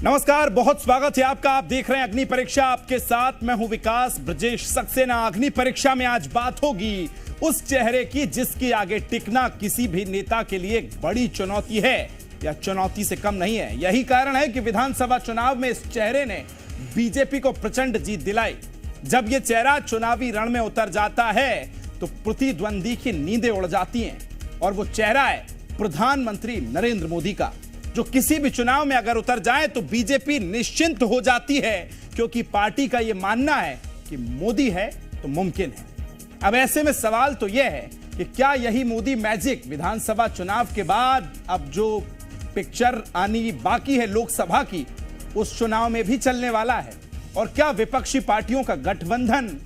नमस्कार, बहुत स्वागत है आपका। आप देख रहे हैं अग्नि परीक्षा, आपके साथ मैं हूं विकास ब्रजेश सक्सेना। अग्नि परीक्षा में आज बात होगी उस चेहरे की जिसके आगे टिकना किसी भी नेता के लिए एक बड़ी चुनौती है या चुनौती से कम नहीं है। यही कारण है कि विधानसभा चुनाव में इस चेहरे ने बीजेपी को प्रचंड जीत दिलाई। जब यह चेहरा चुनावी रण में उतर जाता है तो प्रतिद्वंदी की नींदें उड़ जाती हैं और वो चेहरा है प्रधानमंत्री नरेंद्र मोदी का, जो किसी भी चुनाव में अगर उतर जाए तो बीजेपी निश्चिंत हो जाती है, क्योंकि पार्टी का यह मानना है कि मोदी है तो मुमकिन है। अब ऐसे में सवाल तो यह है कि क्या यही मोदी मैजिक विधानसभा चुनाव के बाद अब जो पिक्चर आनी बाकी है लोकसभा की, उस चुनाव में भी चलने वाला है? और क्या विपक्षी पार्टियों का गठबंधन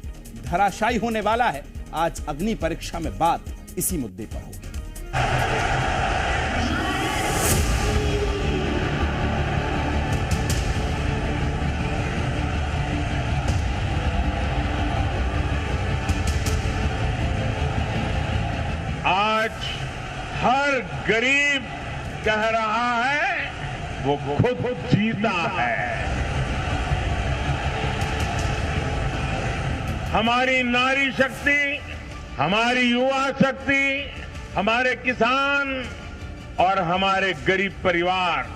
धराशायी होने वाला है? आज अग्नि परीक्षा में बात इसी मुद्दे पर होगी। आज हर गरीब कह रहा है वो खुद जीता है। हमारी नारी शक्ति, हमारी युवा शक्ति, हमारे किसान और हमारे गरीब परिवार,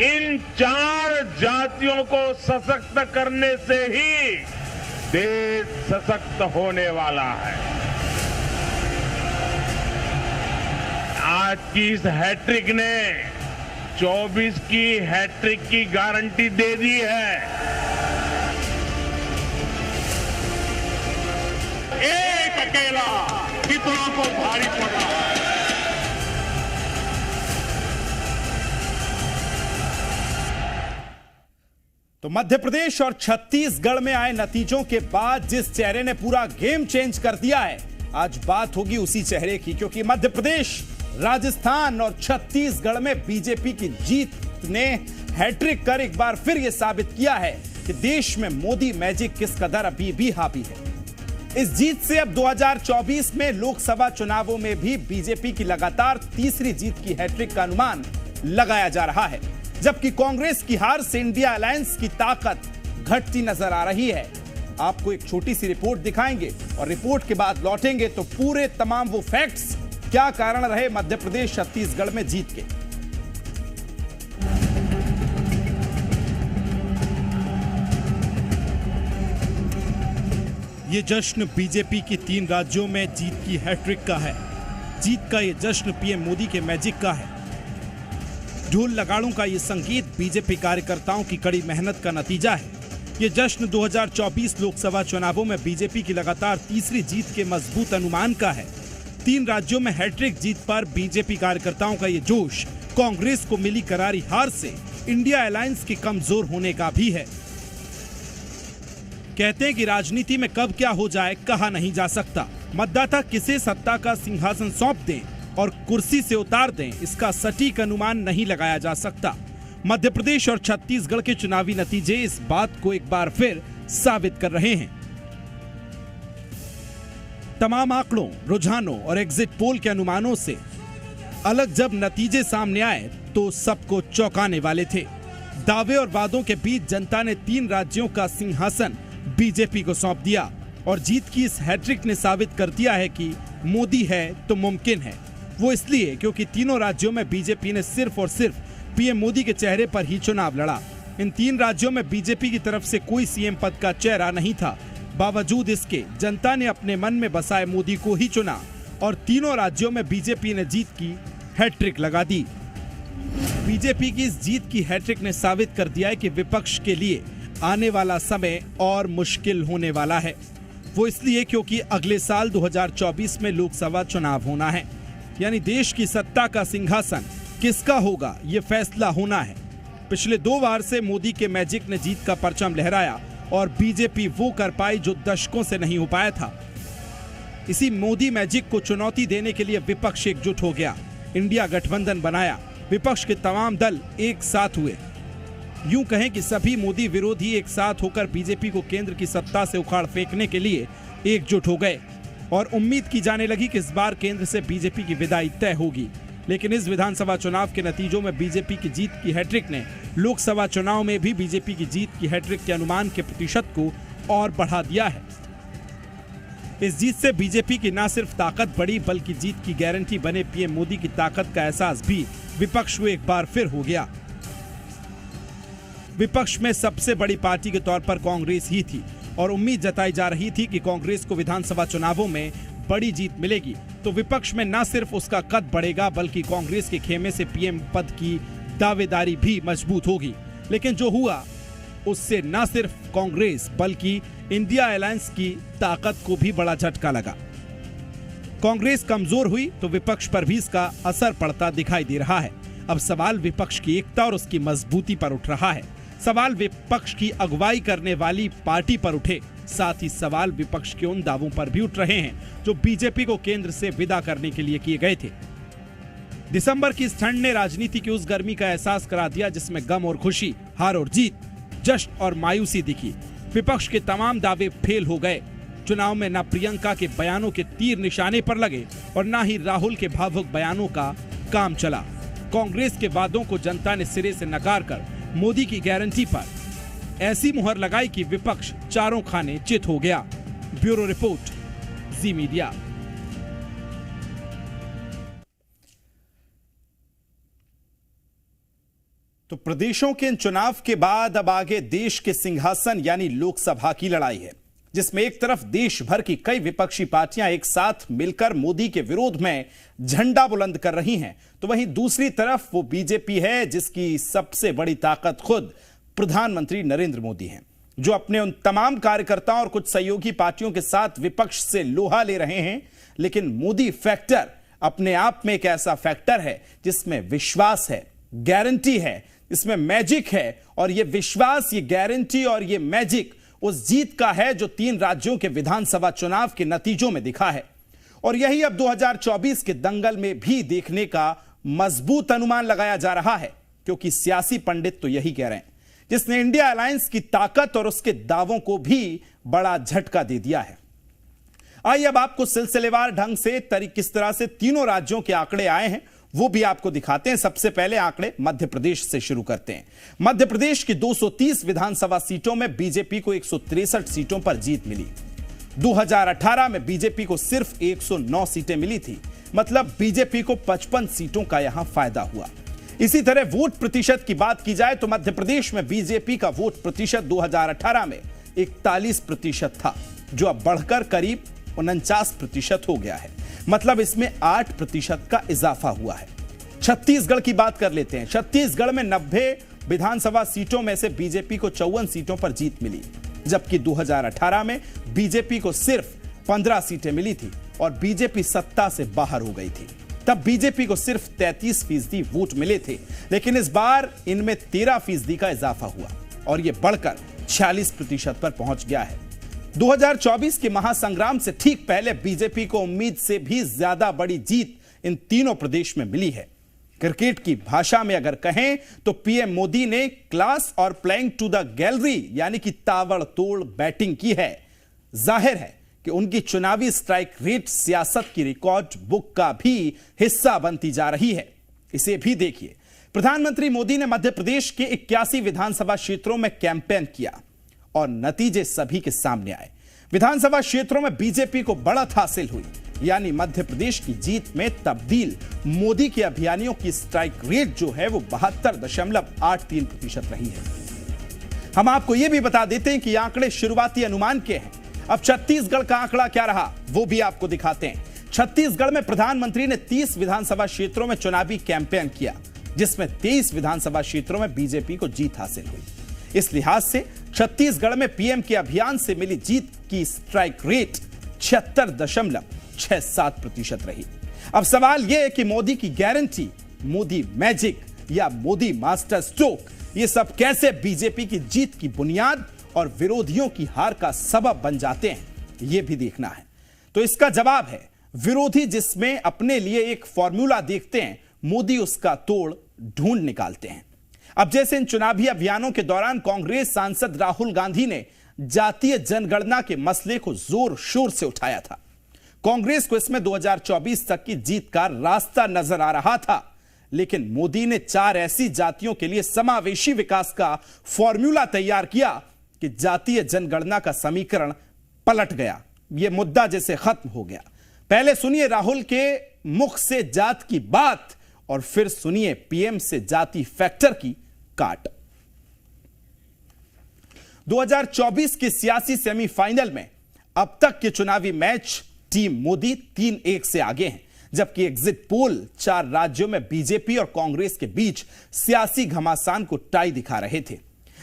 इन चार जातियों को सशक्त करने से ही देश सशक्त होने वाला है। आज की इस हैट्रिक ने 24 की हैट्रिक की गारंटी दे दी है। एक अकेला कितनों को भारी पड़ा है। तो मध्य प्रदेश और छत्तीसगढ़ में आए नतीजों के बाद जिस चेहरे ने पूरा गेम चेंज कर दिया है, आज बात होगी उसी चेहरे की, क्योंकि मध्य प्रदेश, राजस्थान और छत्तीसगढ़ में बीजेपी की जीत ने हैट्रिक कर एक बार फिर यह साबित किया है कि देश में मोदी मैजिक किस कदर अभी भी हावी है। इस जीत से अब 2024 में लोकसभा चुनावों में भी बीजेपी की लगातार तीसरी जीत की हैट्रिक का अनुमान लगाया जा रहा है, जबकि कांग्रेस की हार से इंडिया अलायंस की ताकत घटती नजर आ रही है। आपको एक छोटी सी रिपोर्ट दिखाएंगे और रिपोर्ट के बाद लौटेंगे तो पूरे तमाम वो फैक्ट्स, क्या कारण रहे मध्य प्रदेश छत्तीसगढ़ में जीत के। ये जश्न बीजेपी की 3 राज्यों में जीत की हैट्रिक का है। जीत का ये जश्न पीएम मोदी के मैजिक का है। ढोल नगाड़ों का ये संगीत बीजेपी कार्यकर्ताओं की कड़ी मेहनत का नतीजा है। ये जश्न 2024 लोकसभा चुनावों में बीजेपी की लगातार तीसरी जीत के मजबूत अनुमान का है। 3 राज्यों में हैट्रिक जीत पर बीजेपी कार्यकर्ताओं का ये जोश कांग्रेस को मिली करारी हार से इंडिया अलायंस के कमजोर होने का भी है। कहते हैं कि राजनीति में कब क्या हो जाए कहा नहीं जा सकता। मतदाता किसे सत्ता का सिंहासन सौंप दें और कुर्सी से उतार दें, इसका सटीक अनुमान नहीं लगाया जा सकता। मध्य प्रदेश और छत्तीसगढ़ के चुनावी नतीजे इस बात को एक बार फिर साबित कर रहे हैं। तमाम आंकड़ों, रुझानों और एग्जिट पोल के अनुमानों से अलग जब नतीजे सामने आए तो सबको चौंकाने वाले थे। दावे और वादों के बीच जनता ने 3 राज्यों का सिंहासन बीजेपी को सौंप दिया और जीत की इस हैट्रिक ने साबित कर दिया है कि मोदी है तो मुमकिन है। वो इसलिए क्योंकि तीनों राज्यों में बीजेपी ने सिर्फ और सिर्फ पीएम मोदी के चेहरे पर ही चुनाव लड़ा। इन 3 राज्यों में बीजेपी की तरफ से कोई सीएम पद का चेहरा नहीं था। बावजूद इसके जनता ने अपने मन में बसाए मोदी को ही चुना और तीनों राज्यों में बीजेपी ने जीत की हैट्रिक लगा दी। बीजेपी की इस जीत की हैट्रिक ने साबित कर दिया है कि विपक्ष के लिए आने वाला समय और मुश्किल होने वाला है। वो इसलिए क्योंकि अगले साल 2024 में लोकसभा चुनाव होना है, यानी देश की सत्ता का सिंहासन किसका होगा ये फैसला होना है। पिछले 2 बार से मोदी के मैजिक ने जीत का परचम लहराया और बीजेपी वो कर पाई जो दशकों से नहीं हो पाया था। इसी मोदी मैजिक को चुनौती देने के लिए विपक्ष एकजुट हो गया, इंडिया गठबंधन बनाया। विपक्ष के तमाम दल एक साथ हुए। यूं कहें कि सभी मोदी विरोधी एक साथ होकर बीजेपी को केंद्र की सत्ता से उखाड़ फेंकने के लिए एकजुट हो गए और उम्मीद की जाने लगी कि इस बार केंद्र से बीजेपी की विदाई तय होगी। लेकिन इस विधानसभा चुनाव के नतीजों में बीजेपी की जीत की हैट्रिक ने लोकसभा चुनाव में भी बीजेपी की जीत की हैट्रिक के अनुमान के प्रतिशत को और बढ़ा दिया है। इस जीत से बीजेपी की न सिर्फ ताकत बढ़ी बल्कि जीत की गारंटी बने पीएम मोदी की ताकत का एहसास भी विपक्ष को एक बार फिर हो गया। विपक्ष में सबसे बड़ी पार्टी के तौर पर कांग्रेस ही थी और उम्मीद जताई जा रही थी कि कांग्रेस को विधानसभा चुनावों में बड़ी जीत मिलेगी तो विपक्ष में न सिर्फ उसका कद बढ़ेगा बल्कि कांग्रेस के खेमे से पीएम पद की दावेदारी भी मजबूत होगी। लेकिन जो हुआ उससे न सिर्फ कांग्रेस बल्कि इंडिया अलायंस की ताकत को भी बड़ा झटका लगा। कांग्रेस कमजोर हुई तो विपक्ष पर भी इसका असर पड़ता दिखाई दे रहा है। अब सवाल विपक्ष की एकता और उसकी मजबूती पर उठ रहा है। सवाल विपक्ष की अगुवाई करने वाली पार्टी पर उठे, साथ ही सवाल विपक्ष के उन दावों पर भी उठ रहे हैं जो बीजेपी को केंद्र से विदा करने के लिए किए गए थे। दिसंबर की इस ठंड ने राजनीति की उस गर्मी का एहसास करा दिया जिसमें गम और खुशी, हार और जीत, जश्न और मायूसी दिखी। विपक्ष के तमाम दावे फेल हो गए। चुनाव में न प्रियंका के बयानों के तीर निशाने पर लगे और न ही राहुल के भावुक बयानों का काम चला। कांग्रेस के वादों को जनता ने सिरे से नकार कर मोदी की गारंटी पर ऐसी मुहर लगाई कि विपक्ष चारों खाने चित हो गया। ब्यूरो रिपोर्ट, जी मीडिया। तो प्रदेशों के इन चुनाव के बाद अब आगे देश के सिंहासन यानी लोकसभा की लड़ाई है, जिसमें एक तरफ देश भर की कई विपक्षी पार्टियां एक साथ मिलकर मोदी के विरोध में झंडा बुलंद कर रही हैं, तो वहीं दूसरी तरफ वो बीजेपी है जिसकी सबसे बड़ी ताकत खुद प्रधानमंत्री नरेंद्र मोदी हैं, जो अपने उन तमाम कार्यकर्ताओं और कुछ सहयोगी पार्टियों के साथ विपक्ष से लोहा ले रहे हैं। लेकिन मोदी फैक्टर अपने आप में एक ऐसा फैक्टर है जिसमें विश्वास है, गारंटी है, इसमें मैजिक है, और ये विश्वास, ये गारंटी और ये मैजिक उस जीत का है जो 3 राज्यों के विधानसभा चुनाव के नतीजों में दिखा है। और यही अब 2024 के दंगल में भी देखने का मजबूत अनुमान लगाया जा रहा है, क्योंकि सियासी पंडित तो यही कह रहे हैं, जिसने इंडिया अलायंस की ताकत और उसके दावों को भी बड़ा झटका दे दिया है। आइए अब आपको सिलसिलेवार ढंग से किस तरह से तीनों राज्यों के आंकड़े आए हैं वो भी आपको दिखाते हैं। सबसे पहले आंकड़े मध्य प्रदेश से शुरू करते हैं। मध्य प्रदेश की 230 विधानसभा सीटों में बीजेपी को 163 सीटों पर जीत मिली। 2018 में बीजेपी को सिर्फ 109 सीटें मिली थी, मतलब बीजेपी को 55 सीटों का यहां फायदा हुआ। इसी तरह वोट प्रतिशत की बात की जाए तो मध्य प्रदेश में बीजेपी का वोट प्रतिशत 2018 में 41% था, जो अब बढ़कर करीब 49% हो गया है, मतलब इसमें 8% का इजाफा हुआ है। छत्तीसगढ़ की बात कर लेते हैं। छत्तीसगढ़ में 90 विधानसभा सीटों में से बीजेपी को 54 सीटों पर जीत मिली, जबकि 2018 में बीजेपी को सिर्फ 15 सीटें मिली थी और बीजेपी सत्ता से बाहर हो गई थी। तब बीजेपी को सिर्फ 33% वोट मिले थे, लेकिन इस बार इनमें 13% का इजाफा हुआ और यह बढ़कर 46% पर पहुंच गया है। 2024 के महासंग्राम से ठीक पहले बीजेपी को उम्मीद से भी ज्यादा बड़ी जीत इन तीनों प्रदेश में मिली है। क्रिकेट की भाषा में अगर कहें तो पीएम मोदी ने क्लास और प्लेइंग टू द गैलरी यानी कि ताबड़तोड़ बैटिंग की है। जाहिर है कि उनकी चुनावी स्ट्राइक रेट सियासत की रिकॉर्ड बुक का भी हिस्सा बनती जा रही है। इसे भी देखिए, प्रधानमंत्री मोदी ने मध्य प्रदेश के 81 विधानसभा क्षेत्रों में कैंपेन किया और नतीजे सभी के सामने आए। विधानसभा क्षेत्रों में बीजेपी को बढ़त हासिल हुई, यानी मध्य प्रदेश की जीत में तब्दील मोदी के अभियानियों की स्ट्राइक रेट जो है वो 72.83% रही है। हम आपको यह भी बता देते हैं कि आंकड़े शुरुआती अनुमान के हैं। अब छत्तीसगढ़ का आंकड़ा क्या रहा वो भी आपको दिखाते हैं। छत्तीसगढ़ में प्रधानमंत्री ने 30 विधानसभा क्षेत्रों में चुनावी कैंपेन किया, जिसमें 23 विधानसभा क्षेत्रों में बीजेपी को जीत हासिल हुई। इस लिहाज से छत्तीसगढ़ में पीएम के अभियान से मिली जीत की स्ट्राइक रेट 76.67% रही। अब सवाल यह है कि मोदी की गारंटी, मोदी मैजिक या मोदी मास्टर स्ट्रोक, ये सब कैसे बीजेपी की जीत की बुनियाद और विरोधियों की हार का सबब बन जाते हैं, यह भी देखना है। तो इसका जवाब है विरोधी जिसमें अपने लिए एक फॉर्मूला देखते हैं, मोदी उसका तोड़ ढूंढ निकालते हैं। अब जैसे इन चुनावी अभियानों के दौरान कांग्रेस सांसद राहुल गांधी ने जातीय जनगणना के मसले को जोर शोर से उठाया था। कांग्रेस को इसमें 2024 तक की जीत का रास्ता नजर आ रहा था, लेकिन मोदी ने 4 ऐसी जातियों के लिए समावेशी विकास का फॉर्मूला तैयार किया कि जातीय जनगणना का समीकरण पलट गया। यह मुद्दा जैसे खत्म हो गया। पहले सुनिए राहुल के मुख से जात की बात और फिर सुनिए पीएम से जाति फैक्टर की काट। 2024 के सियासी सेमीफाइनल में अब तक के चुनावी मैच टीम मोदी 3-1 से आगे हैं, जबकि एग्जिट पोल 4 राज्यों में बीजेपी और कांग्रेस के बीच सियासी घमासान को टाई दिखा रहे थे।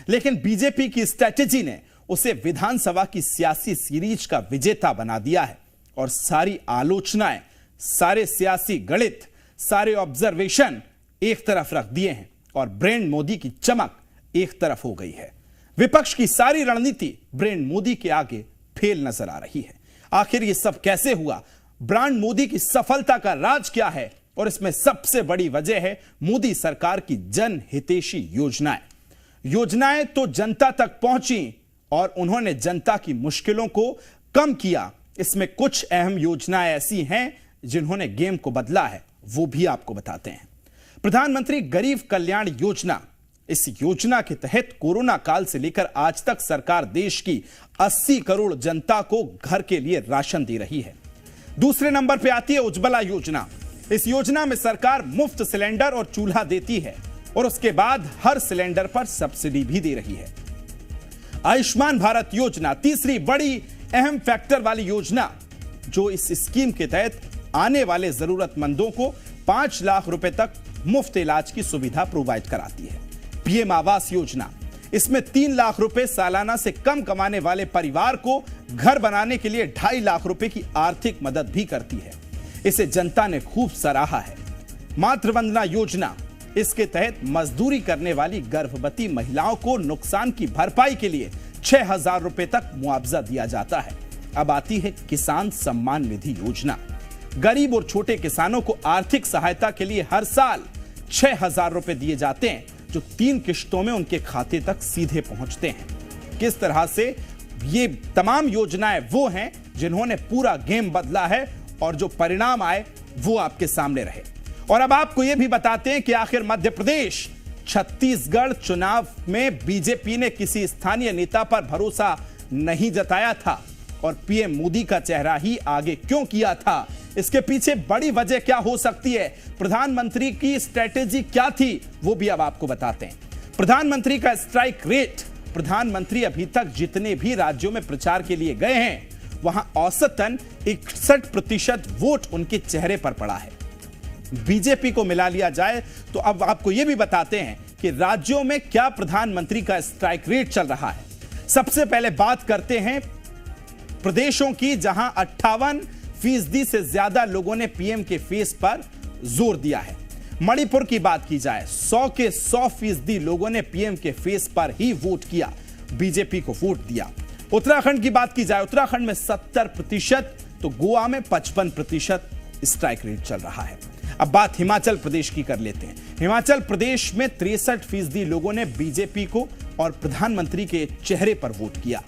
लेकिन बीजेपी की स्ट्रैटेजी ने उसे विधानसभा की सियासी सीरीज का विजेता बना दिया है और सारी आलोचनाएं, सारे सियासी गणित, सारे ऑब्जर्वेशन एक तरफ रख दिए हैं और ब्रांड मोदी की चमक एक तरफ हो गई है। विपक्ष की सारी रणनीति ब्रांड मोदी के आगे फेल नजर आ रही है। आखिर ये सब कैसे हुआ? ब्रांड मोदी की सफलता का राज क्या है? और इसमें सबसे बड़ी वजह है मोदी सरकार की जनहितैषी योजनाएं। योजनाएं तो जनता तक पहुंची और उन्होंने जनता की मुश्किलों को कम किया। इसमें कुछ अहम योजनाएं ऐसी हैं जिन्होंने गेम को बदला है, वो भी आपको बताते हैं। प्रधानमंत्री गरीब कल्याण योजना, इस योजना के तहत कोरोना काल से लेकर आज तक सरकार देश की 80 करोड़ जनता को घर के लिए राशन दे रही है। दूसरे नंबर पे आती है उज्ज्वला योजना। इस योजना में सरकार मुफ्त सिलेंडर और चूल्हा देती है और उसके बाद हर सिलेंडर पर सब्सिडी भी दे रही है। आयुष्मान भारत योजना, तीसरी बड़ी अहम फैक्टर वाली योजना, जो इस स्कीम के तहत आने वाले जरूरतमंदों को 5 लाख रुपए तक मुफ्त इलाज की सुविधा प्रोवाइड कराती है। पीएम आवास योजना, इसमें 3 लाख रुपए सालाना से कम कमाने वाले परिवार को घर बनाने के लिए 2.5 लाख रुपए की आर्थिक मदद भी करती है। इसे जनता ने खूब सराहा है। मातृवंदना योजना, इसके तहत मजदूरी करने वाली गर्भवती महिलाओं को नुकसान की भरपाई के लिए 6,000 रुपए तक मुआवजा दिया जाता है। अब आती है किसान सम्मान निधि योजना। गरीब और छोटे किसानों को आर्थिक सहायता के लिए हर साल 6,000 रुपए दिए जाते हैं, जो 3 किश्तों में उनके खाते तक सीधे पहुंचते हैं। किस तरह से ये तमाम योजनाएं वो हैं जिन्होंने पूरा गेम बदला है और जो परिणाम आए वो आपके सामने रहे। और अब आपको यह भी बताते हैं कि आखिर मध्य प्रदेश, छत्तीसगढ़ चुनाव में बीजेपी ने किसी स्थानीय नेता पर भरोसा नहीं जताया था और पीएम मोदी का चेहरा ही आगे क्यों किया था? इसके पीछे बड़ी वजह क्या हो सकती है? प्रधानमंत्री की स्ट्रेटेजी क्या थी? वो भी अब आपको बताते हैं। प्रधानमंत्री का स्ट्राइक रेट, प्रधानमंत्री अभी तक जितने भी राज्यों में प्रचार के लिए गए हैं वहां औसतन 61% वोट उनके चेहरे पर पड़ा है। बीजेपी को मिला लिया जाए तो अब आपको यह भी बताते हैं कि राज्यों में क्या प्रधानमंत्री का स्ट्राइक रेट चल रहा है। सबसे पहले बात करते हैं प्रदेशों की जहां 58% से ज्यादा लोगों ने पीएम के फेस पर जोर दिया है। मणिपुर की बात की जाए, 100 के 100% लोगों ने पीएम के फेस पर ही वोट किया, बीजेपी को वोट दिया। उत्तराखंड की बात की जाए, उत्तराखंड में 70%, तो गोवा में 55% स्ट्राइक रेट चल रहा है। अब बात हिमाचल प्रदेश की कर लेते हैं। हिमाचल प्रदेश में 63% लोगों ने बीजेपी को और प्रधानमंत्री के चेहरे पर वोट किया।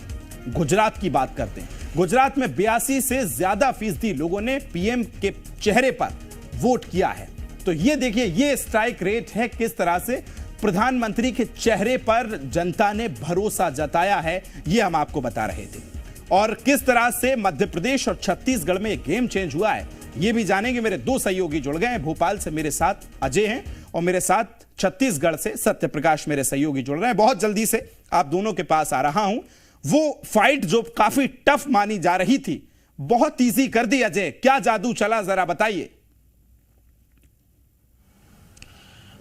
गुजरात की बात करते हैं, गुजरात में 82 से ज्यादा फीसदी लोगों ने पीएम के चेहरे पर वोट किया है। तो ये देखिए, ये स्ट्राइक रेट है, किस तरह से प्रधानमंत्री के चेहरे पर जनता ने भरोसा जताया है, ये हम आपको बता रहे थे। और किस तरह से मध्य प्रदेश और छत्तीसगढ़ में गेम चेंज हुआ है, ये भी जानेंगे। मेरे 2 सहयोगी जुड़ गए हैं। भोपाल से मेरे साथ अजय हैं और मेरे साथ छत्तीसगढ़ से सत्य प्रकाश मेरे सहयोगी जुड़ रहे हैं। बहुत जल्दी से आप दोनों के पास आ रहा हूं। वो फाइट जो काफी टफ मानी जा रही थी, बहुत इजी कर दी अजय, क्या जादू चला, जरा बताइए।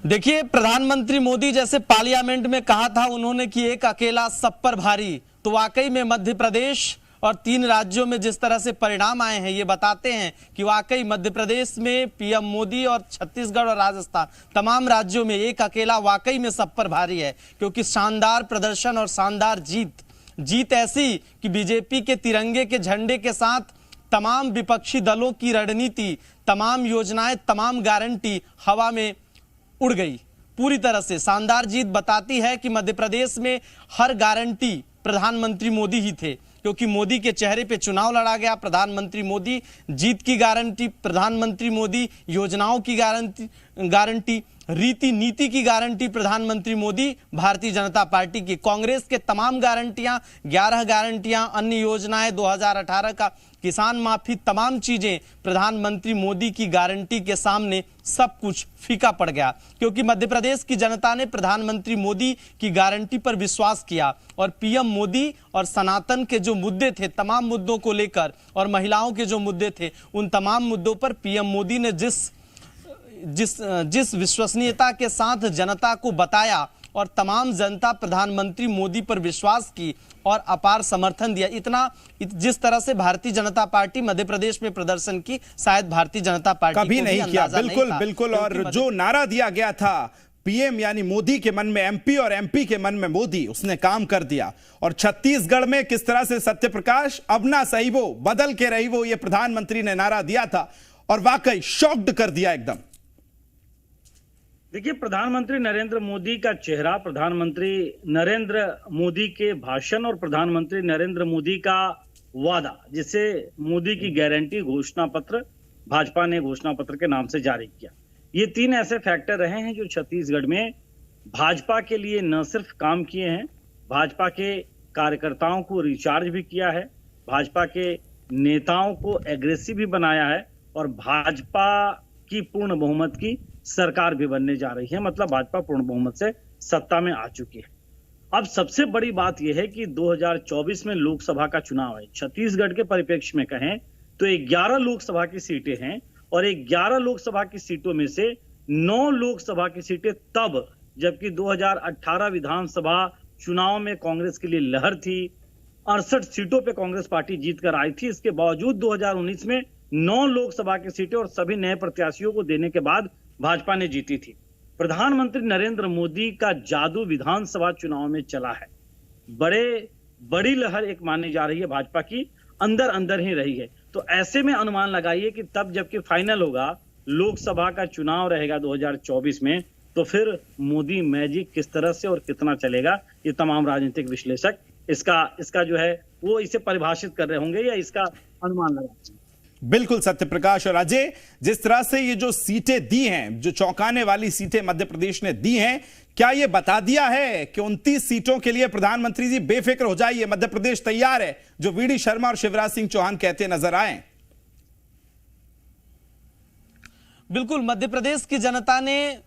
देखिए, प्रधानमंत्री मोदी जैसे पार्लियामेंट में कहा था उन्होंने कि एक अकेला सब पर भारी, तो वाकई में मध्य प्रदेश और 3 राज्यों में जिस तरह से परिणाम आए हैं ये बताते हैं कि वाकई मध्य प्रदेश में पीएम मोदी और छत्तीसगढ़ और राजस्थान तमाम राज्यों में एक अकेला वाकई में सब पर भारी है। क्योंकि शानदार प्रदर्शन और शानदार जीत ऐसी कि बीजेपी के तिरंगे के झंडे के साथ तमाम विपक्षी दलों की रणनीति, तमाम योजनाएं, तमाम गारंटी हवा में उड़ गई। पूरी तरह से शानदार जीत बताती है कि मध्य प्रदेश में हर गारंटी प्रधानमंत्री मोदी ही थे। क्योंकि मोदी के चेहरे पे चुनाव लड़ा गया। प्रधानमंत्री मोदी जीत की गारंटी, प्रधानमंत्री मोदी योजनाओं की गारंटी, रीति नीति की गारंटी प्रधानमंत्री मोदी, भारतीय जनता पार्टी की। कांग्रेस के तमाम गारंटियां, 11 गारंटियां, अन्य योजनाएं, 2018 का किसान माफी, तमाम चीजें प्रधानमंत्री मोदी की गारंटी के सामने सब कुछ फीका पड़ गया। क्योंकि मध्य प्रदेश की जनता ने प्रधानमंत्री मोदी की गारंटी पर विश्वास किया और पीएम मोदी और सनातन के जो मुद्दे थे, तमाम मुद्दों को लेकर, और महिलाओं के जो मुद्दे थे, उन तमाम मुद्दों पर पीएम मोदी ने जिस विश्वसनीयता के साथ जनता को बताया और तमाम जनता प्रधानमंत्री मोदी पर विश्वास की और अपार समर्थन दिया, जिस तरह से भारतीय जनता पार्टी मध्य प्रदेश में प्रदर्शन की, शायद भारतीय जनता पार्टी कभी नहीं किया। बिल्कुल बिल्कुल। और जो नारा दिया गया था पीएम यानी मोदी के मन में एमपी और एमपी के मन में मोदी, उसने काम कर दिया। और छत्तीसगढ़ में किस तरह से सत्यप्रकाश, अब ना सही वो बदल के रही वो, ये प्रधानमंत्री ने नारा दिया था और वाकई शॉक्ड कर दिया एकदम। देखिए, प्रधानमंत्री नरेंद्र मोदी का चेहरा, प्रधानमंत्री नरेंद्र मोदी के भाषण और प्रधानमंत्री नरेंद्र मोदी का वादा, जिसे मोदी की गारंटी घोषणा पत्र भाजपा ने घोषणा पत्र के नाम से जारी किया, ये 3 ऐसे फैक्टर रहे हैं जो छत्तीसगढ़ में भाजपा के लिए न सिर्फ काम किए हैं, भाजपा के कार्यकर्ताओं को रिचार्ज भी किया है, भाजपा के नेताओं को एग्रेसिव भी बनाया है और भाजपा की पूर्ण बहुमत की सरकार भी बनने जा रही है। मतलब भाजपा पूर्ण बहुमत से सत्ता में आ चुकी है। अब सबसे बड़ी बात यह है कि 2024 में लोकसभा का चुनाव है। छत्तीसगढ़ के परिप्रेक्ष्य में कहें तो 11 लोकसभा की सीटें हैं और 11 लोकसभा की सीटों में से 9 लोकसभा की सीटें तब, जबकि 2018 विधानसभा चुनाव में कांग्रेस के लिए लहर थी, 68 सीटों पे कांग्रेस पार्टी जीतकर आई थी। इसके बावजूद 2019 में 9 लोकसभा की सीटें और सभी नए प्रत्याशियों को देने के बाद भाजपा ने जीती थी। प्रधानमंत्री नरेंद्र मोदी का जादू विधानसभा चुनाव में चला है। बड़ी लहर एक मानी जा रही है भाजपा की, अंदर अंदर ही रही है। तो ऐसे में अनुमान लगाइए कि तब जबकि फाइनल होगा, लोकसभा का चुनाव रहेगा 2024 में, तो फिर मोदी मैजिक किस तरह से और कितना चलेगा, ये तमाम राजनीतिक विश्लेषक इसका जो है वो इसे परिभाषित कर रहे होंगे या इसका अनुमान लगा रहे हैं। बिल्कुल सत्यप्रकाश। और अजय, जिस तरह से ये जो सीटें दी हैं, जो चौंकाने वाली सीटें मध्य प्रदेश ने दी हैं, क्या ये बता दिया है कि 29 सीटों के लिए प्रधानमंत्री जी बेफिक्र हो जाइए, मध्य प्रदेश तैयार है, जो वीडी शर्मा और शिवराज सिंह चौहान कहते नजर आए? बिल्कुल, मध्य प्रदेश की जनता ने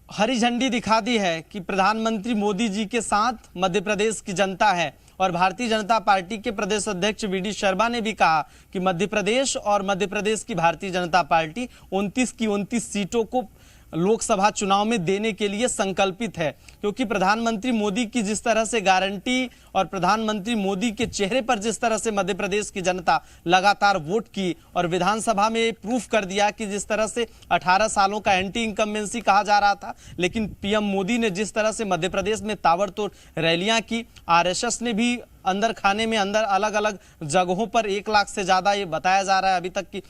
हरी झंडी दिखा दी है कि प्रधानमंत्री मोदी जी के साथ मध्य प्रदेश की जनता है। और भारतीय जनता पार्टी के प्रदेश अध्यक्ष वीडी शर्मा ने भी कहा कि मध्य प्रदेश और मध्य प्रदेश की भारतीय जनता पार्टी 29 की 29 सीटों को लोकसभा चुनाव में देने के लिए संकल्पित है। क्योंकि प्रधानमंत्री मोदी की जिस तरह से गारंटी और प्रधानमंत्री मोदी के चेहरे पर जिस तरह से मध्य प्रदेश की जनता लगातार वोट की और विधानसभा में प्रूफ कर दिया कि जिस तरह से 18 सालों का एंटी इनकम्बेंसी कहा जा रहा था, लेकिन पीएम मोदी ने जिस तरह से मध्य प्रदेश में ताबड़तोड़ रैलियां की, आरएसएस ने भी अंदर खाने में अंदर अलग अलग जगहों पर 1 लाख से ज्यादा ये बताया जा रहा है अभी तक की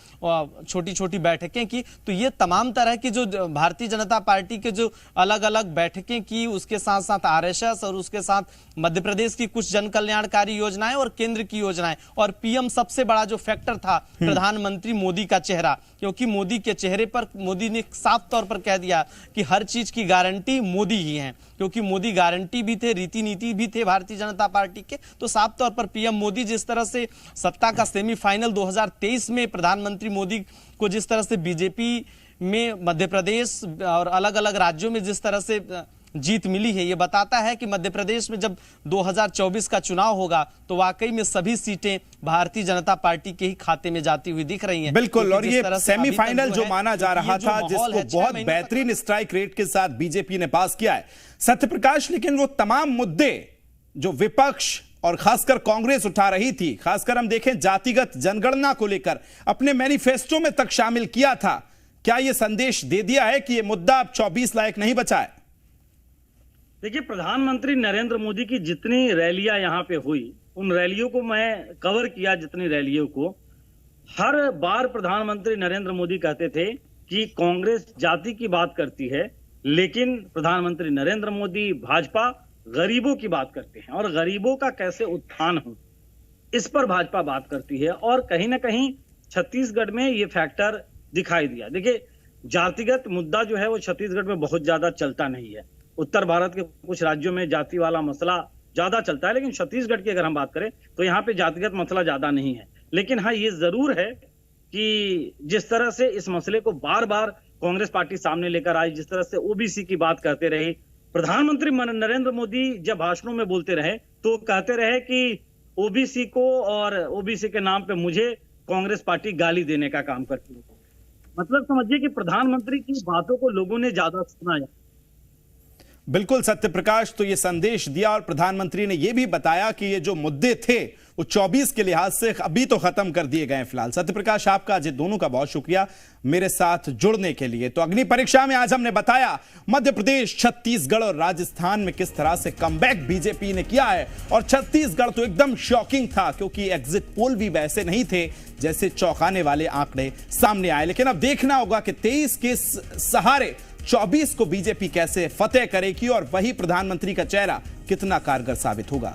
छोटी छोटी बैठकें की। तो ये तमाम तरह की जो भारतीय जनता पार्टी के जो अलग अलग बैठकें की, उसके साथ साथ आरएसएस और उसके साथ मध्य प्रदेश की कुछ जन कल्याणकारी योजनाएं और केंद्र की योजनाएं, और पीएम सबसे बड़ा जो फैक्टर था प्रधानमंत्री मोदी का चेहरा। क्योंकि मोदी के चेहरे पर मोदी ने साफ तौर पर कह दिया कि हर चीज की गारंटी मोदी ही है, क्योंकि मोदी गारंटी भी थे, रीति नीति भी थे भारतीय जनता पार्टी के। तो साफ तौर पर पीएम मोदी जिस तरह से सत्ता का सेमीफाइनल 2023 में प्रधानमंत्री मोदी को जिस तरह से बीजेपी में मध्य प्रदेश और अलग अलग राज्यों में जिस तरह से जीत मिली है, ये बताता है कि मध्य प्रदेश में जब 2024 का चुनाव होगा तो वाकई में सभी सीटें भारतीय जनता पार्टी के ही खाते में जाती हुई दिख रही हैं। बिल्कुल। और ये सेमीफाइनल जो माना जा रहा था, जिसको बहुत बेहतरीन स्ट्राइक रेट के साथ बीजेपी ने पास किया है, सत्यप्रकाश, लेकिन वो तमाम मुद्दे जो विपक्ष और खासकर कांग्रेस उठा रही थी, खासकर हम देखें जातिगत जनगणना को लेकर अपने मैनिफेस्टो में तक शामिल किया था, क्या यह संदेश दे दिया है कि यह मुद्दा अब 24 लायक नहीं बचा है? देखिए, प्रधानमंत्री नरेंद्र मोदी की जितनी रैलियां यहां पे हुई, उन रैलियों को मैं कवर किया, जितनी रैलियों को, हर बार प्रधानमंत्री नरेंद्र मोदी कहते थे कि कांग्रेस जाति की बात करती है, लेकिन प्रधानमंत्री नरेंद्र मोदी, भाजपा गरीबों की बात करते हैं और गरीबों का कैसे उत्थान हो। इस पर भाजपा बात करती है और कहीं ना कहीं छत्तीसगढ़ में ये फैक्टर दिखाई दिया। देखिए, जातिगत मुद्दा जो है वो छत्तीसगढ़ में बहुत ज्यादा चलता नहीं है। उत्तर भारत के कुछ राज्यों में जाति वाला मसला ज्यादा चलता है, लेकिन छत्तीसगढ़ की अगर हम बात करें तो यहाँ पे जातिगत मसला ज्यादा नहीं है। लेकिन हाँ, ये जरूर है कि जिस तरह से इस मसले को बार बार कांग्रेस पार्टी सामने लेकर आई, जिस तरह से ओबीसी की बात करते रहे, प्रधानमंत्री नरेंद्र मोदी जब भाषणों में बोलते रहे तो कहते रहे कि ओबीसी को और ओबीसी के नाम पे मुझे कांग्रेस पार्टी गाली देने का काम करती है। मतलब समझिए कि प्रधानमंत्री की बातों को लोगों ने ज्यादा सुना है। बिल्कुल सत्य प्रकाश, तो ये संदेश दिया और प्रधानमंत्री ने यह भी बताया कि ये जो मुद्दे थे वो 24 के लिहाज से अभी तो खत्म कर दिए गए फिलहाल। सत्य प्रकाश, आपका आज दोनों का बहुत शुक्रिया मेरे साथ जुड़ने के लिए। तो अग्नि परीक्षा में आज हमने बताया मध्य प्रदेश, छत्तीसगढ़ और राजस्थान में किस तरह से कमबैक बीजेपी ने किया है। और छत्तीसगढ़ तो एकदम शॉकिंग था क्योंकि एग्जिट पोल भी वैसे नहीं थे जैसे चौंकाने वाले आंकड़े सामने आए। लेकिन अब देखना होगा कि 23 के सहारे 24 को बीजेपी कैसे फतेह करेगी और वही प्रधानमंत्री का चेहरा कितना कारगर साबित होगा।